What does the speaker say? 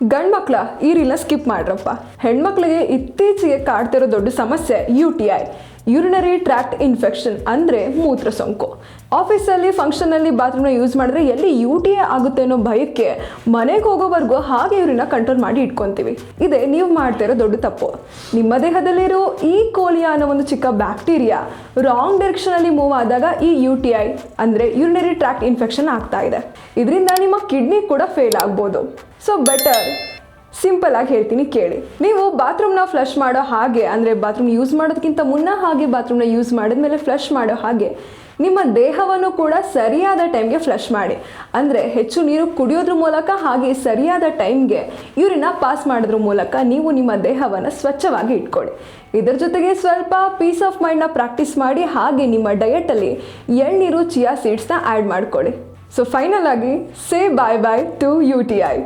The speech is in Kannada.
ಗಂಡ್ಮಕ್ಳ ಈ ರೀಲ್ನ ಸ್ಕಿಪ್ ಮಾಡ್ರಪ್ಪ. ಹೆಣ್ಮಕ್ಳಿಗೆ ಇತ್ತೀಚೆಗೆ ಕಾಡ್ತಿರೋ ದೊಡ್ಡ ಸಮಸ್ಯೆ UTI, ಯೂರಿನರಿ ಟ್ರ್ಯಾಕ್ಟ್ ಇನ್ಫೆಕ್ಷನ್, ಅಂದರೆ ಮೂತ್ರ ಸೋಂಕು. ಆಫೀಸಲ್ಲಿ ಫಂಕ್ಷನಲ್ಲಿ ಬಾತ್ರೂಮ್ನ ಯೂಸ್ ಮಾಡಿದ್ರೆ ಎಲ್ಲಿ UTI ಆಗುತ್ತೆ ಅನ್ನೋ ಭಯಕ್ಕೆ ಮನೆಗೆ ಹೋಗೋವರೆಗೂ ಹಾಗೆ ಯೂರಿನ ಕಂಟ್ರೋಲ್ ಮಾಡಿ ಇಟ್ಕೊತೀವಿ. ಇದೇ ನೀವು ಮಾಡ್ತಿರೋ ದೊಡ್ಡ ತಪ್ಪು. ನಿಮ್ಮ ದೇಹದಲ್ಲಿರೋ ಈ ಕೋಲಿಯಾ ಅನ್ನೋ ಒಂದು ಚಿಕ್ಕ ಬ್ಯಾಕ್ಟೀರಿಯಾ ರಾಂಗ್ ಡೈರೆಕ್ಷನಲ್ಲಿ ಮೂವ್ ಆದಾಗ ಈ UTI ಅಂದರೆ ಯೂರಿನರಿ ಟ್ರ್ಯಾಕ್ಟ್ ಇನ್ಫೆಕ್ಷನ್ ಆಗ್ತಾ ಇದೆ. ಇದರಿಂದ ನಿಮ್ಮ ಕಿಡ್ನಿ ಕೂಡ ಫೇಲ್ ಆಗ್ಬೋದು. ಸೊ ಬೆಟರ್ ಸಿಂಪಲ್ ಆಗಿ ಹೇಳ್ತೀನಿ ಕೇಳಿ. ನೀವು ಬಾತ್ರೂಮ್ನ ಫ್ಲಶ್ ಮಾಡೋ ಹಾಗೆ, ಅಂದರೆ ಬಾತ್ರೂಮ್ ಯೂಸ್ ಮಾಡೋದಕ್ಕಿಂತ ಮುನ್ನ ಹಾಗೆ ಬಾತ್ರೂಮ್ನ ಯೂಸ್ ಮಾಡಿದ್ಮೇಲೆ ಫ್ಲಶ್ ಮಾಡೋ ಹಾಗೆ ನಿಮ್ಮ ದೇಹವನ್ನು ಕೂಡ ಸರಿಯಾದ ಟೈಮ್ಗೆ ಫ್ಲಶ್ ಮಾಡಿ. ಅಂದರೆ ಹೆಚ್ಚು ನೀರು ಕುಡಿಯೋದ್ರ ಮೂಲಕ ಹಾಗೆ ಸರಿಯಾದ ಟೈಮ್ಗೆ ಯೂರಿನ ಪಾಸ್ ಮಾಡೋದ್ರ ಮೂಲಕ ನೀವು ನಿಮ್ಮ ದೇಹವನ್ನು ಸ್ವಚ್ಛವಾಗಿ ಇಟ್ಕೊಳ್ಳಿ. ಇದರ ಜೊತೆಗೆ ಸ್ವಲ್ಪ ಪೀಸ್ ಆಫ್ ಮೈಂಡ್ನ ಪ್ರಾಕ್ಟೀಸ್ ಮಾಡಿ, ಹಾಗೆ ನಿಮ್ಮ ಡಯಟಲ್ಲಿ ಎಳ್ನೀರು, ಚಿಯಾ ಸೀಡ್ಸ್ನ ಆ್ಯಡ್ ಮಾಡ್ಕೊಳ್ಳಿ. ಸೊ ಫೈನಲ್ ಆಗಿ ಸೇ ಬಾಯ್ ಬಾಯ್ ಟು UTI.